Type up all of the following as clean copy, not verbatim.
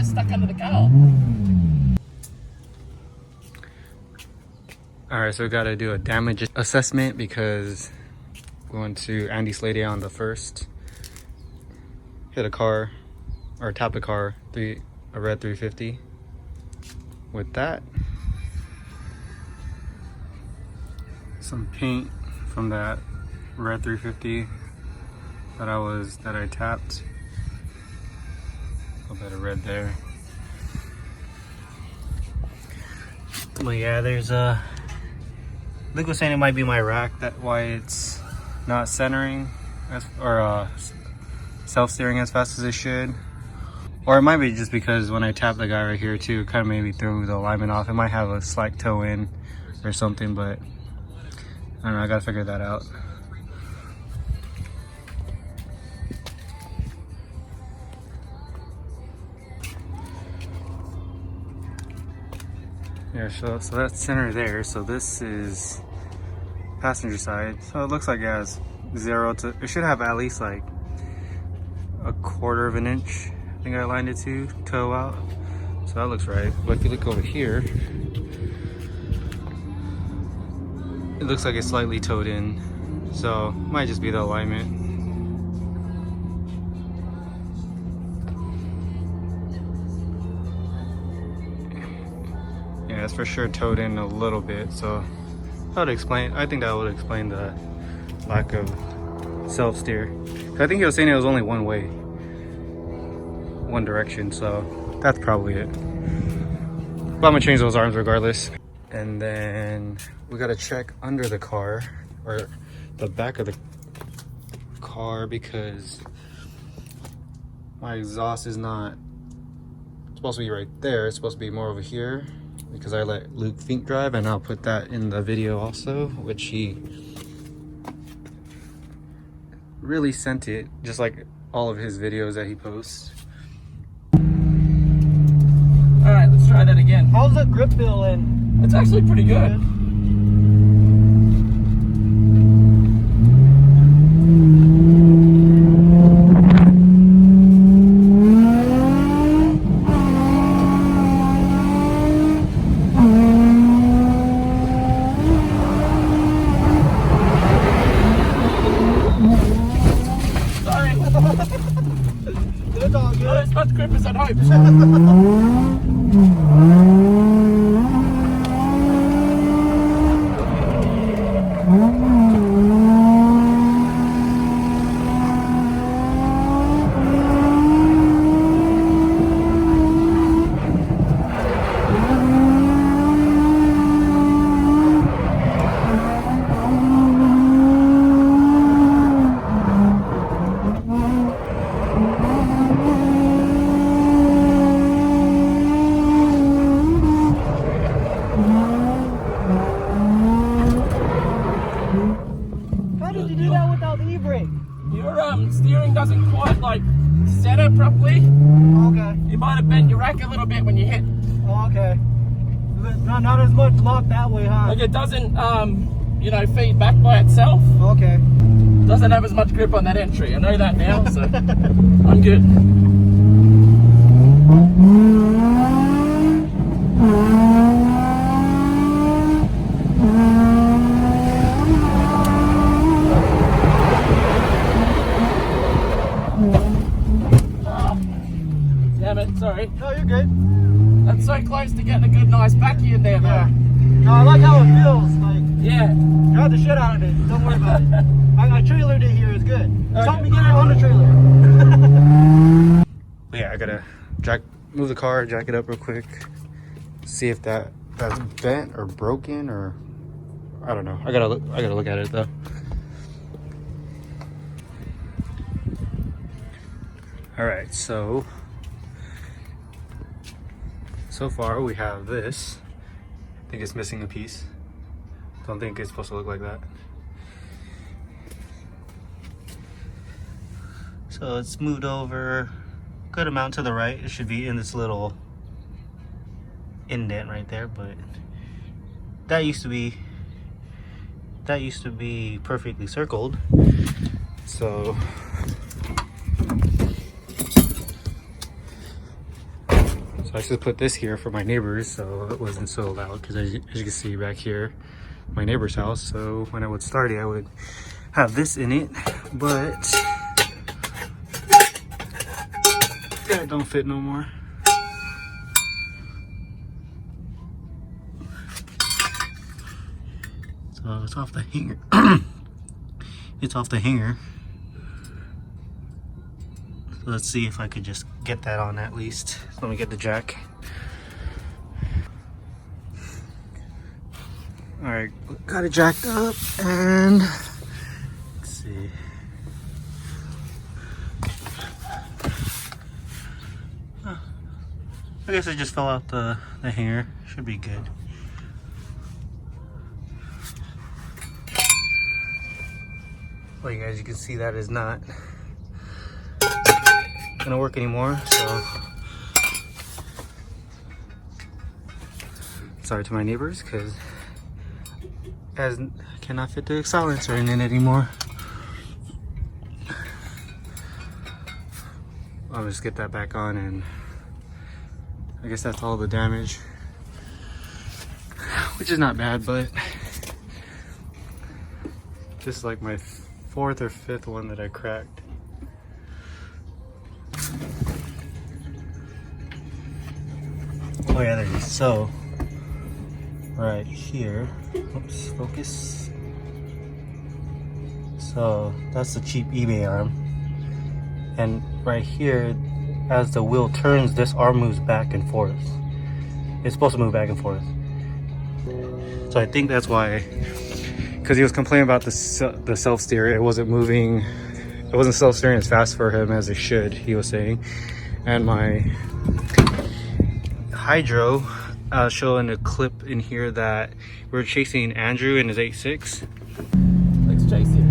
tires stuck under the car. Alright, so we gotta do a damage assessment because we went to Andy Slady on the first. Hit a car, or tapped a car, a red 350 with that. Some paint from that red 350 that I tapped. A little bit of red there. But yeah, there's a Luke was saying it might be my rack, that's why it's not centering or self-steering as fast as it should. Or it might be just because when I tap the guy right here too, it kind of maybe threw the alignment off. It might have a slight toe in or something, but I don't know, I gotta figure that out. Yeah, so that's center there. So this is passenger side. So it looks like it has 0 to, it should have at least like a 1/4 of an inch. I think I aligned it to toe out. So that looks right. But if you look over here, it looks like it's slightly toed in. So it might just be the alignment. Yeah, it's for sure toed in a little bit, so that would explain. I think that would explain the lack of self-steer. I think he was saying it was only one way, one direction, so that's probably it. But I'm gonna change those arms regardless. And then we gotta check under the car, or the back of the car, because my exhaust is not supposed to be right there. It's supposed to be more over here, because I let Luke Fink drive, and I'll put that in the video also, which he really sent it, just like all of his videos that he posts. All right, let's try that again. How's the grip feeling? It's actually pretty good. It's all good. Not as much grip as I'd hoped. Your steering doesn't quite like center properly. Okay. You might have bent your rack a little bit when you hit. Oh, okay. Not as much lock that way, huh? Like it doesn't, you know, feed back by itself. Okay. Doesn't have as much grip on that entry. I know that now, so I'm good. Damn it, sorry. No, you're good. That's so close to getting a good, nice backy in there, though. Yeah. No, I like how it feels. Like, Yeah. drive the shit out of it. Don't worry about it. I trailered it here. It's good. Okay. Help me get it on the trailer. Yeah, I gotta move the car, jack it up real quick, see if that's bent or broken, or I don't know. I gotta look at it though. All right, so far we have this. I think it's missing a piece. Don't think it's supposed to look like that. So it's moved over a good amount to the right. It should be in this little indent right there, but that used to be perfectly circled. So So I just put this here for my neighbors so it wasn't so loud, because as you can see back here, my neighbor's house, so when I would start it I would have this in it, but it don't fit no more. So it's off the hanger. It's off the hanger. So let's see if I could just get that on at least. So let me get the jack. Alright, got it jacked up, and let's see. I guess I just fell out the hanger. Should be good. Well, you guys, you can see that is not gonna work anymore, so sorry to my neighbors, because guys cannot fit the silencer in it anymore. I'll just get that back on, and I guess that's all the damage, which is not bad, but this is like my 4th or 5th one that I cracked. Oh yeah, there it is. So right here, oops, focus. So that's the cheap eBay arm, and right here, as the wheel turns, this arm moves back and forth. It's supposed to move back and forth. So I think that's why, because he was complaining about the self-steer. It wasn't moving, it wasn't self-steering as fast for him as it should, he was saying. And my hydro, I was showing a clip in here that we were chasing Andrew in his 8.6. Let's chase him.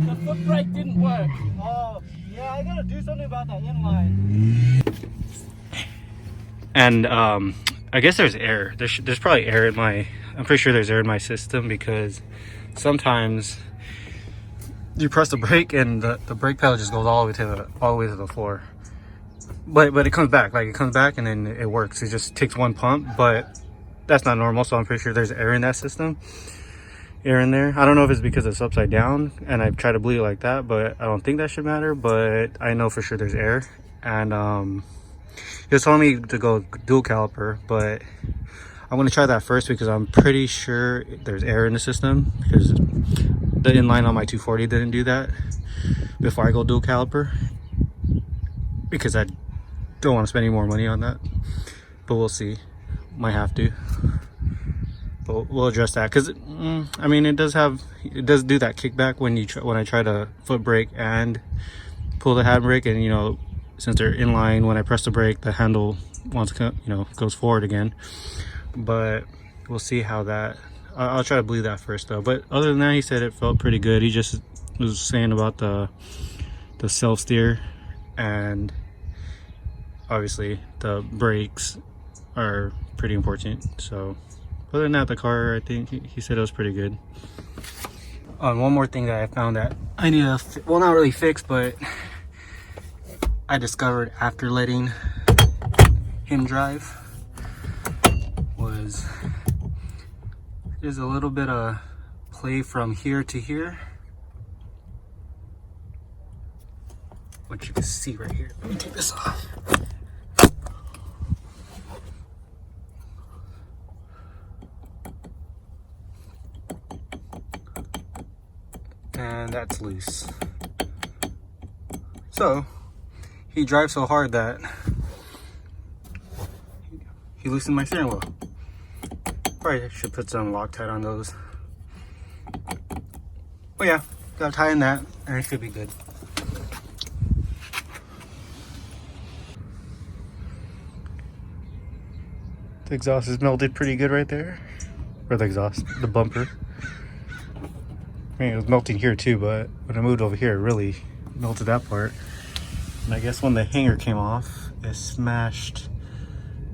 The foot brake didn't work. Oh, yeah, I gotta do something about that inline. And I guess there's air. There's probably air in my, I'm pretty sure there's air in my system, because sometimes you press the brake and the brake pedal just goes all the way to the floor. But it comes back, like it comes back and then it works. It just takes one pump, but that's not normal. So I'm pretty sure there's air in that system, air in there. I don't know if it's because it's upside down and I've tried to bleed it like that, but I don't think that should matter. But I know for sure there's air. And he was telling me to go dual caliper, but I'm going to try that first because I'm pretty sure there's air in the system, because the inline on my 240 didn't do that before I go dual caliper, because I don't want to spend any more money on that. But we'll see, might have to, but we'll address that, because I mean, it does do that kickback when I try to foot brake and pull the handbrake, and you know, since they're inline, when I press the brake, the handle wants to, you know, goes forward again. But we'll see how that, I'll try to bleed that first though. But other than that, he said it felt pretty good. He just was saying about the self steer, and obviously the brakes are pretty important. So other than that, the car, I think he said it was pretty good. One more thing that I found that I need to, well, not really fix, but I discovered after letting him drive, was there's a little bit of play from here to here, which you can see right here. Let me take this off. And that's loose. So he drives so hard that he loosened my steering wheel. Probably should put some Loctite on those. Oh yeah, gotta tie in that and it should be good. The exhaust is melted pretty good right there. Or the exhaust, the bumper. I mean, it was melting here too, but when I moved over here, it really melted that part. And I guess when the hanger came off, it smashed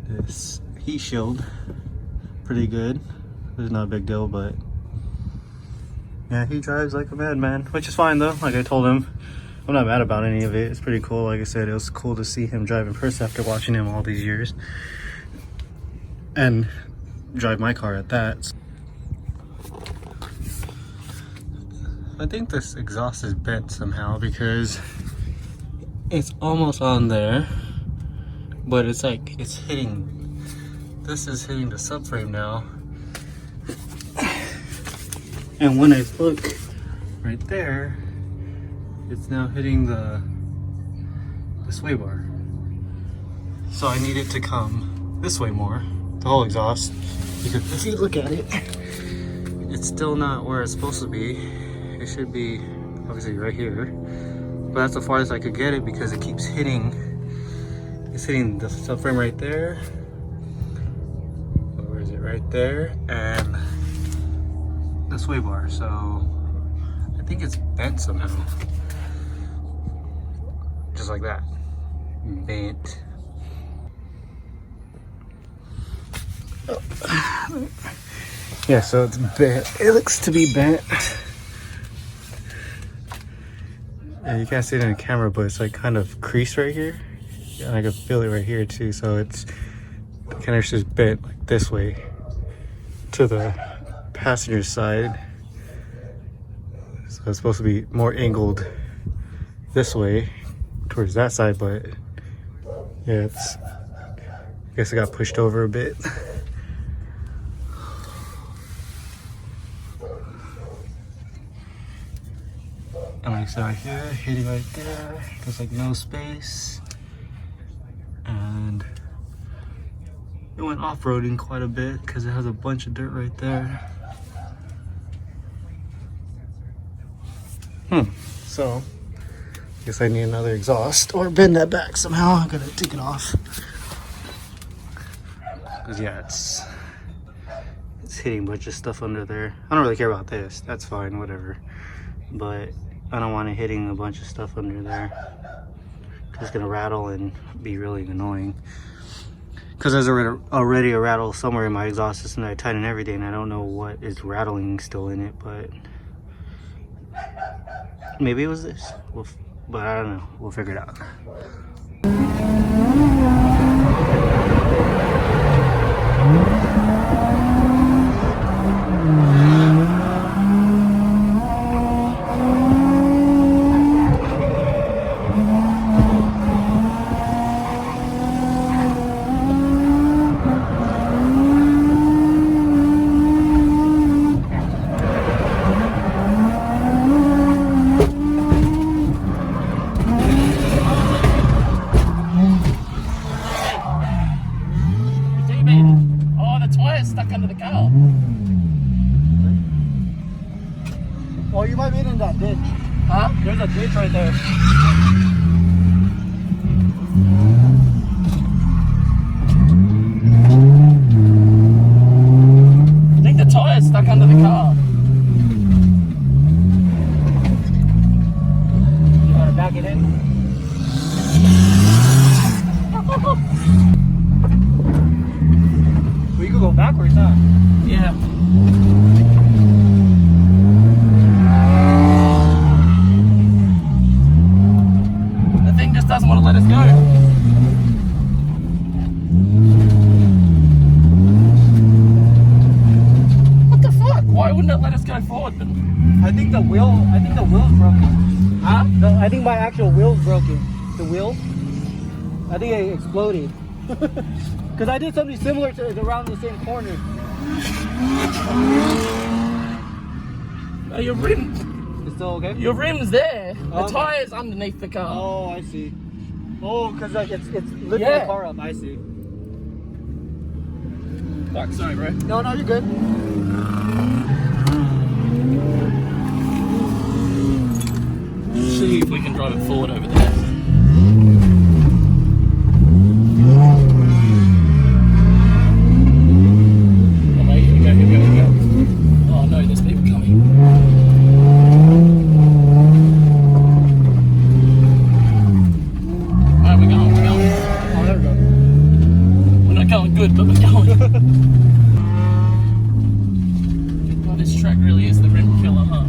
this heat shield pretty good. It's not a big deal, but yeah, he drives like a madman, which is fine though. Like I told him, I'm not mad about any of it. It's pretty cool. Like I said, it was cool to see him drive in person after watching him all these years. And drive my car at that. I think this exhaust is bent somehow because it's almost on there, but it's like it's hitting, this is hitting the subframe now. And when I look right there, it's now hitting the sway bar. So I need it to come this way more, the whole exhaust, because if you look at it, it's still not where it's supposed to be. It should be obviously right here, but that's the farthest I could get it because it keeps hitting. It's hitting the subframe right there. Where is it? Right there, and the sway bar. So I think it's bent somehow, just like that, bent. Oh. Yeah, so it's bent. It looks to be bent. Yeah, you can't see it in the camera, but it's like kind of creased right here. Yeah, and I can feel it right here too. So it's kind of just bent like this way to the passenger side. So it's supposed to be more angled this way towards that side, but yeah, it's, I guess it got pushed over a bit. And like I said, right here, hitting right there, there's like no space. And it went off-roading quite a bit because it has a bunch of dirt right there. So, I guess I need another exhaust or bend that back somehow. I gotta take it off. Cause yeah, it's hitting a bunch of stuff under there. I don't really care about this. That's fine, whatever. But I don't want it hitting a bunch of stuff under there. It's gonna rattle and be really annoying. Cause there's already a rattle somewhere in my exhaust system that I tighten every day, and I don't know what is rattling still in it, but maybe it was this. But I don't know. We'll figure it out. Oh, you might be in that ditch. Huh? There's a ditch right there. I think the tire's stuck under the car. You want to back it in? We could go backwards, huh? Yeah. Doesn't want to let us go. What the fuck? Why wouldn't it let us go forward then? I think the wheel's broken. Huh? I think my actual wheel's broken. The wheel, I think it exploded. Because I did something similar to it around the same corner. Oh, your rim. It's still okay? Your rim's there. The Okay. tire's underneath the car. Oh, I see. Oh, because like it's lifting Yeah. the car up. I see. Fuck, sorry, bro. No, no, you're good. See if we can drive it forward over there. Oh, mate, here we go, here we go, here we go. Oh no, there's people coming. Alright, we're going, we're going. Oh, there we go. We're not going good, but we're going. Oh, this track really is the rim killer, huh?